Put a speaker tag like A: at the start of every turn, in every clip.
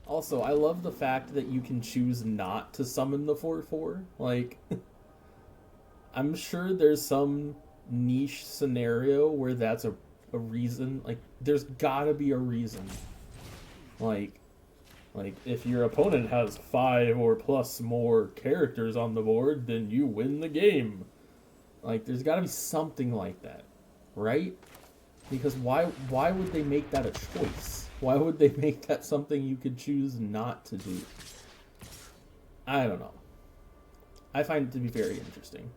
A: Also, I love the fact that you can choose not to summon the 4/4. Like, I'm sure there's some niche scenario where that's a reason. Like, there's gotta be a reason. Like, like if your opponent has 5 or plus more characters on the board, then you win the game. Like, there's gotta be something like that, right? Because why would they make that a choice? Why would they make that something you could choose not to do? I don't know. I find it to be very interesting.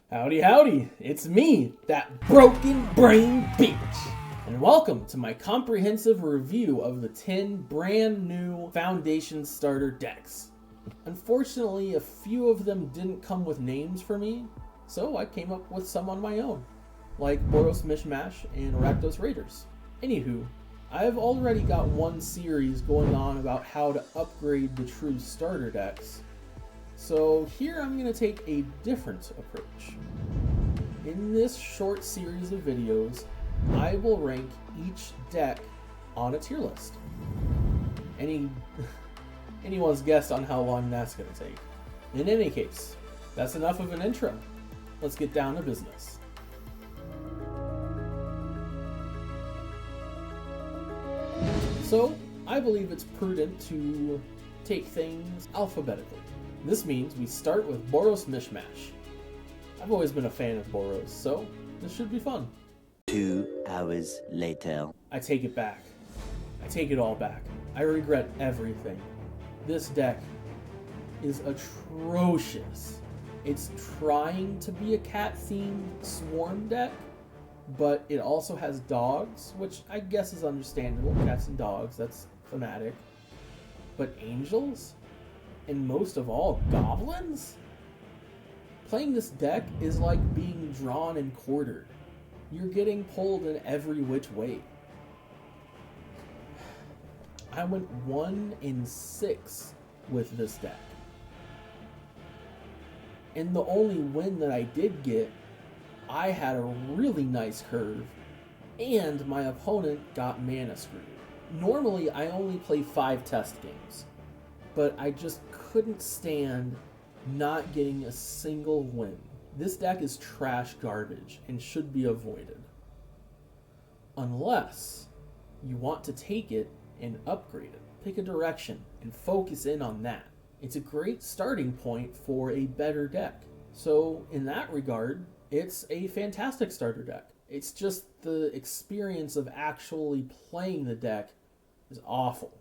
A: Howdy, howdy! It's me, that broken brain bitch! And welcome to my comprehensive review of the 10 brand new Foundation starter decks. Unfortunately, a few of them didn't come with names for me, so I came up with some on my own, like Boros Mishmash and Rakdos Raiders. Anywho, I've already got one series going on about how to upgrade the true starter decks, so here I'm going to take a different approach. In this short series of videos, I will rank each deck on a tier list. Anyone's guess on how long that's going to take. In any case, that's enough of an intro. Let's get down to business. So, I believe it's prudent to take things alphabetically. This means we start with Boros Mishmash. I've always been a fan of Boros, so this should be fun.
B: 2 hours later.
A: I take it back. I take it all back. I regret everything. This deck is atrocious. It's trying to be a cat-themed swarm deck, but it also has dogs, which I guess is understandable. Cats and dogs, that's thematic. But angels? And most of all, goblins? Playing this deck is like being drawn and quartered. You're getting pulled in every which way. I went 1-6 with this deck. And the only win that I did get, I had a really nice curve, and my opponent got mana screwed. Normally, I only play 5 test games, but I just couldn't stand not getting a single win. This deck is trash garbage and should be avoided. Unless you want to take it and upgrade it. Pick a direction and focus in on that. It's a great starting point for a better deck. So in that regard, it's a fantastic starter deck. It's just the experience of actually playing the deck is awful.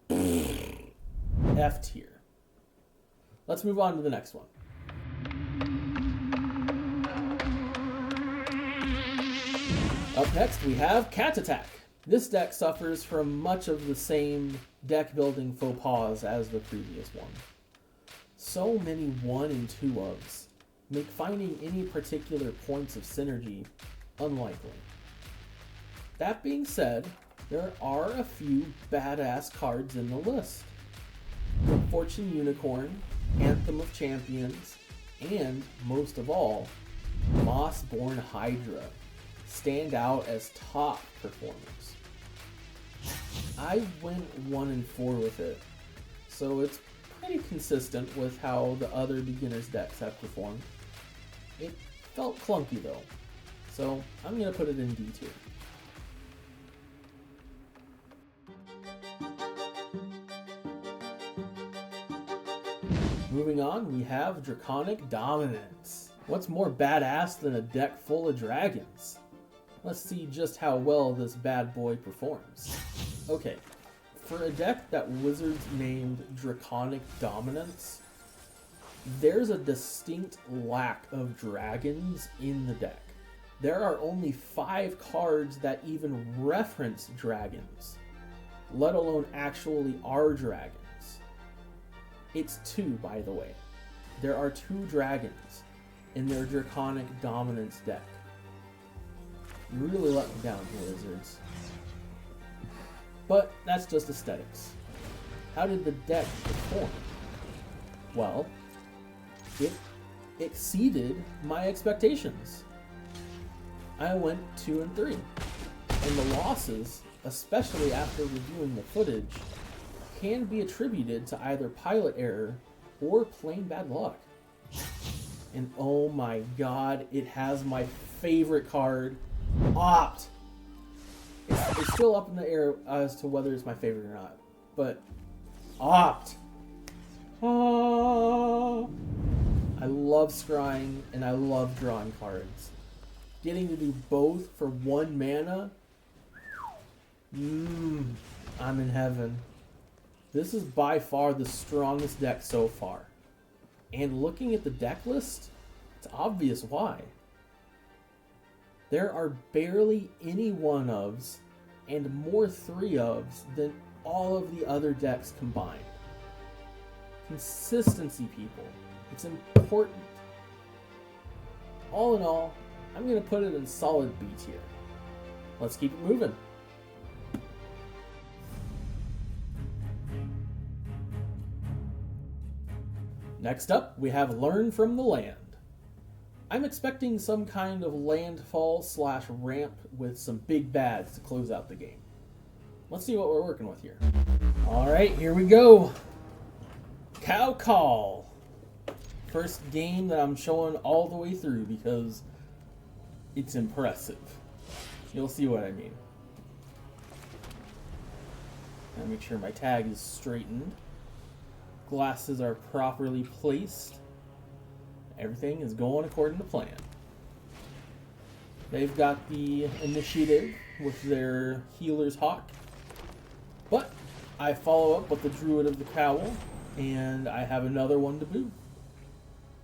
A: F tier. Let's move on to the next one. Up next, we have Cat Attack. This deck suffers from much of the same deck building faux pas as the previous one. So many 1 and 2 ofs make finding any particular points of synergy unlikely. That being said, there are a few badass cards in the list. The Fortune Unicorn, Anthem of Champions, and, most of all, Mossborn Hydra stand out as top performers. I went 1 and 4 with it, so it's pretty consistent with how the other beginners decks have performed. It felt clunky though, so I'm going to put it in D tier. Moving on, we have Draconic Dominance. What's more badass than a deck full of dragons? Let's see just how well this bad boy performs. Okay, for a deck that Wizards named Draconic Dominance, there's a distinct lack of dragons in the deck. There are only 5 cards that even reference dragons, let alone actually are dragons. It's 2, by the way. There are 2 dragons. in their Draconic Dominance deck. You really let me down here, Wizards. But that's just aesthetics. How did the deck perform? Well, it exceeded my expectations. I went 2-3. And the losses, especially after reviewing the footage, can be attributed to either pilot error or plain bad luck. And oh my god, it has my favorite card, Opt. It's still up in the air as to whether it's my favorite or not, but Opt. Ah. I love scrying and I love drawing cards. Getting to do both for 1 mana, I'm in heaven. This is by far the strongest deck so far. And looking at the deck list, it's obvious why. There are barely any 1-ofs and more 3-ofs than all of the other decks combined. Consistency, people. It's important. All in all, I'm going to put it in solid B tier. Let's keep it moving. Next up, we have Learn from the Land. I'm expecting some kind of landfall / ramp with some big bads to close out the game. Let's see what we're working with here. Alright, here we go. Cow Call. First game that I'm showing all the way through because it's impressive. You'll see what I mean. Gotta make sure my tag is straightened. Glasses are properly placed. Everything is going according to plan. They've got the initiative with their Healer's Hawk. But I follow up with the Druid of the Cowl, and I have another one to boot.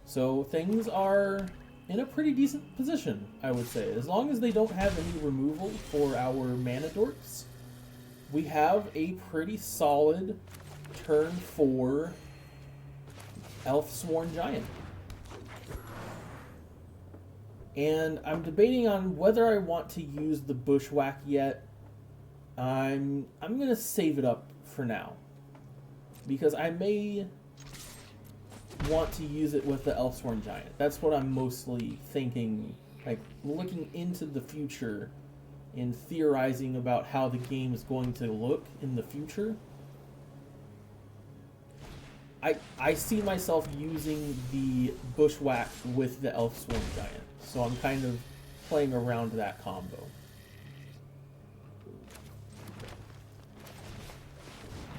A: So things are in a pretty decent position, I would say. As long as they don't have any removal for our mana dorks, we have a pretty solid turn 4 Elf-Sworn Giant. And I'm debating on whether I want to use the Bushwhack yet. I'm going to save it up for now, because I may want to use it with the Elf-Sworn Giant. That's what I'm mostly thinking, like looking into the future and theorizing about how the game is going to look in the future. I see myself using the Bushwhack with the Elf-Sworn Giant, so I'm kind of playing around that combo.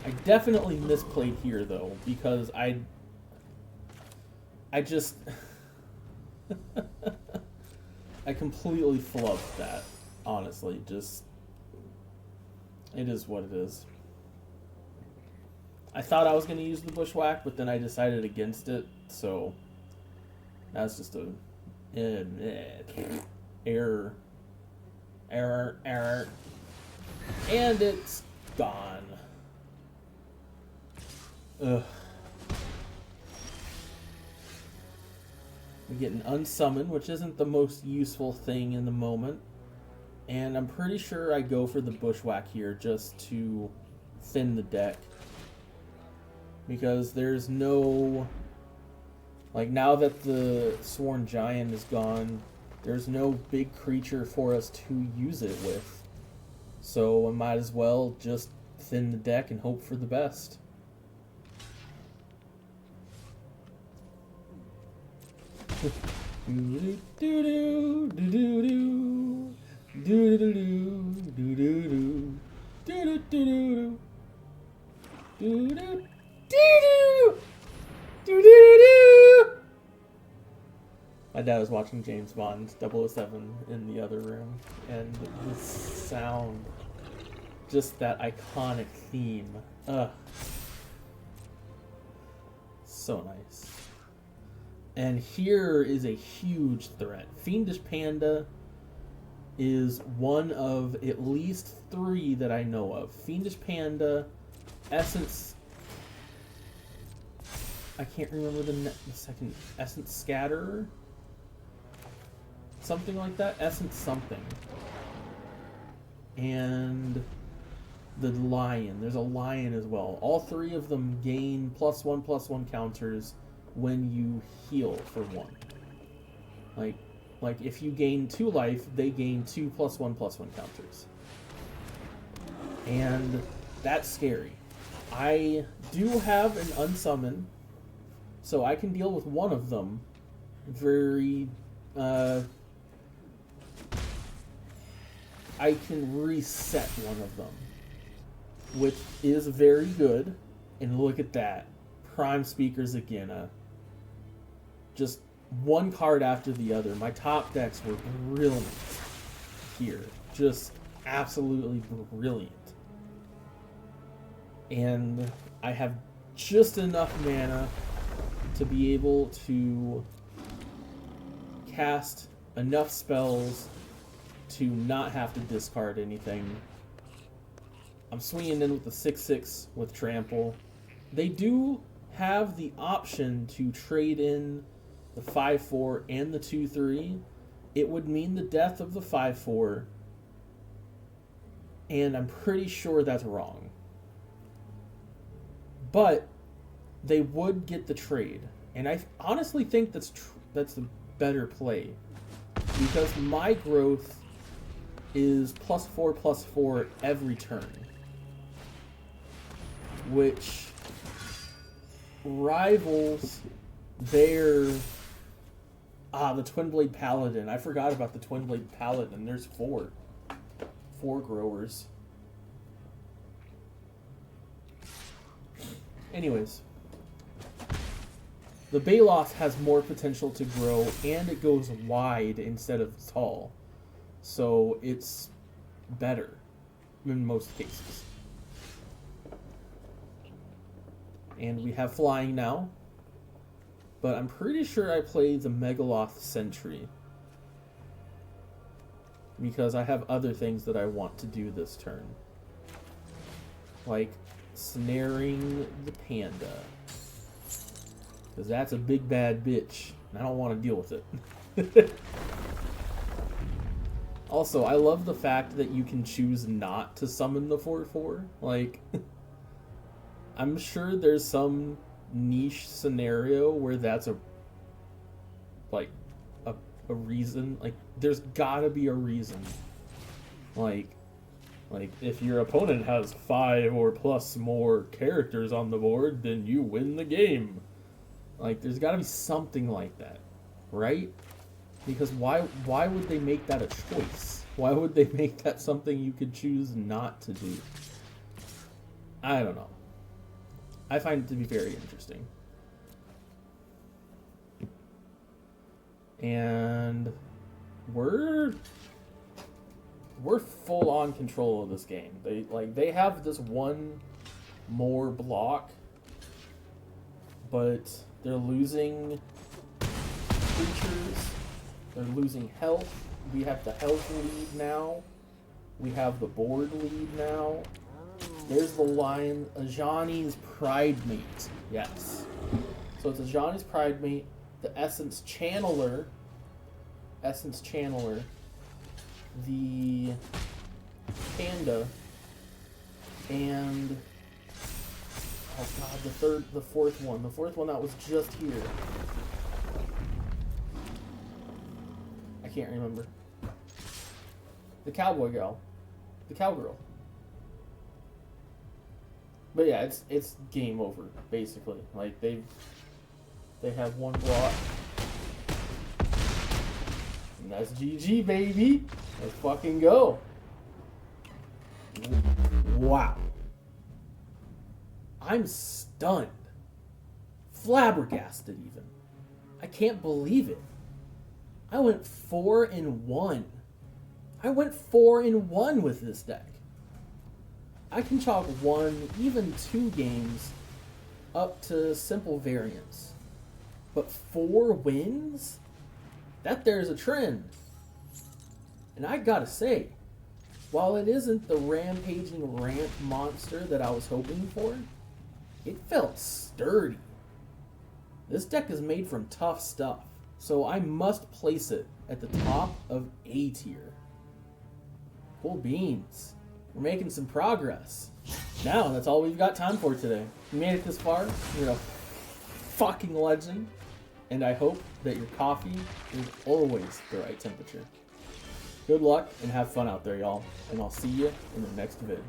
A: I definitely misplayed here though, because I just I completely flubbed that, honestly. Just, it is what it is. I thought I was going to use the Bushwhack, but then I decided against it, so that's just a error. And it's gone. Ugh. We get an unsummon, which isn't the most useful thing in the moment. And I'm pretty sure I go for the Bushwhack here just to thin the deck. Because there's no... Like, now that the Sworn Giant is gone, there's no big creature for us to use it with. So I might as well just thin the deck and hope for the best. My dad was watching James Bond 007 in the other room, and the sound, just that iconic theme, so nice. And here is a huge threat. Fiendish Panda is one of at least 3 that I know of. Fiendish Panda, Essence... I can't remember the second... Essence Scatterer? something like that. Essence something. And the lion. There's a lion as well. All three of them gain +1/+1 counters when you heal for 1. Like if you gain 2 life, they gain 2 +1/+1 counters. And that's scary. I do have an unsummon, so I can deal with one of them very... I can reset one of them, which is very good. And look at that. Prime Speakers again. Just one card after the other. My top decks were brilliant here. Just absolutely brilliant. And I have just enough mana to be able to cast enough spells to not have to discard anything. I'm swinging in with the 6/6 with Trample. They do have the option to trade in the 5/4 and the 2/3. It would mean the death of the 5/4, and I'm pretty sure that's wrong. But they would get the trade, and I honestly think that's the better play, because my growth is +4/+4 every turn, which rivals their the Twin Blade Paladin. I forgot about the Twin Blade Paladin. There's four growers. Anyways, the Baloth has more potential to grow, and it goes wide instead of tall. So it's better in most cases. And we have flying now. But I'm pretty sure I play the Megaloth Sentry, because I have other things that I want to do this turn. Like snaring the panda. Because that's a big bad bitch, and I don't want to deal with it. Also, I love the fact that you can choose not to summon the 4/4. Like, I'm sure there's some niche scenario where that's a reason. Like, there's gotta be a reason. Like if your opponent has 5 or plus more characters on the board, then you win the game. Like, there's gotta be something like that, right? Because why would they make that a choice? Why would they make that something you could choose not to do? I don't know. I find it to be very interesting. And we're full on control of this game. They have this one more block, but they're losing creatures. They're losing health. We have the health lead now. We have the board lead now. There's the line, Ajani's Pridemate. Yes. So it's Ajani's Pridemate, the Essence Channeler, the Panda, and oh god, the fourth one that was just here. I can't remember. The cowboy girl. The cowgirl. But yeah, it's game over, basically. Like, they have one block. And that's GG, baby. Let's fucking go. Wow. I'm stunned. Flabbergasted, even. I can't believe it. I went 4-1. I went 4-1 with this deck. I can chalk 1, even 2 games up to simple variance. But 4 wins? That there's a trend. And I gotta say, while it isn't the rampaging ramp monster that I was hoping for, it felt sturdy. This deck is made from tough stuff, so I must place it at the top of A tier. Cool beans. We're making some progress. Now, that's all we've got time for today. You made it this far. You're a fucking legend. And I hope that your coffee is always the right temperature. Good luck and have fun out there, y'all. And I'll see you in the next vid.